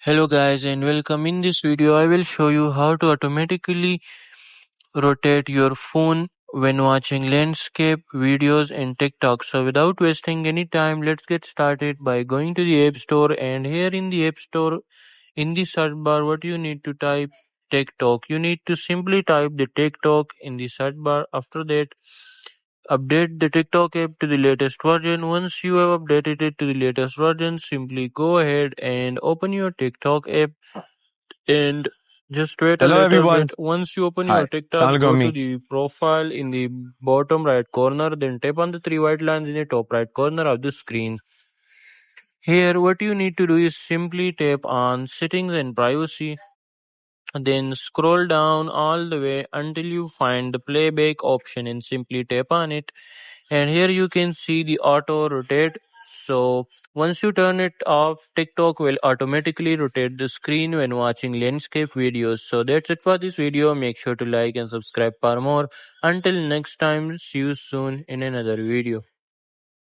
Hello guys and welcome. In this video I will show you how to automatically rotate your phone when watching landscape videos and TikTok. So without wasting any time, let's get started by going to the App Store, and here in the App Store in the search bar what you need to type TikTok. You need to simply type the TikTok in the search bar. After that, update the TikTok app to the latest version. Once you have updated it to the latest version, simply go ahead and open your TikTok app and just wait a Hello little everyone. bit. Once you open your Hi. TikTok, Assalamualaikum go to Ammi. the profile in the bottom right corner, then tap on the three white lines in the top right corner of the screen. Here, what you need to do is simply tap on settings and privacy. Then scroll down all the way until you find the playback option and simply tap on it. And here you can see the auto rotate. So once you turn it off, TikTok will automatically rotate the screen when watching landscape videos. So that's it for this video. Make sure to like and subscribe for more. Until next time, see you soon in another video.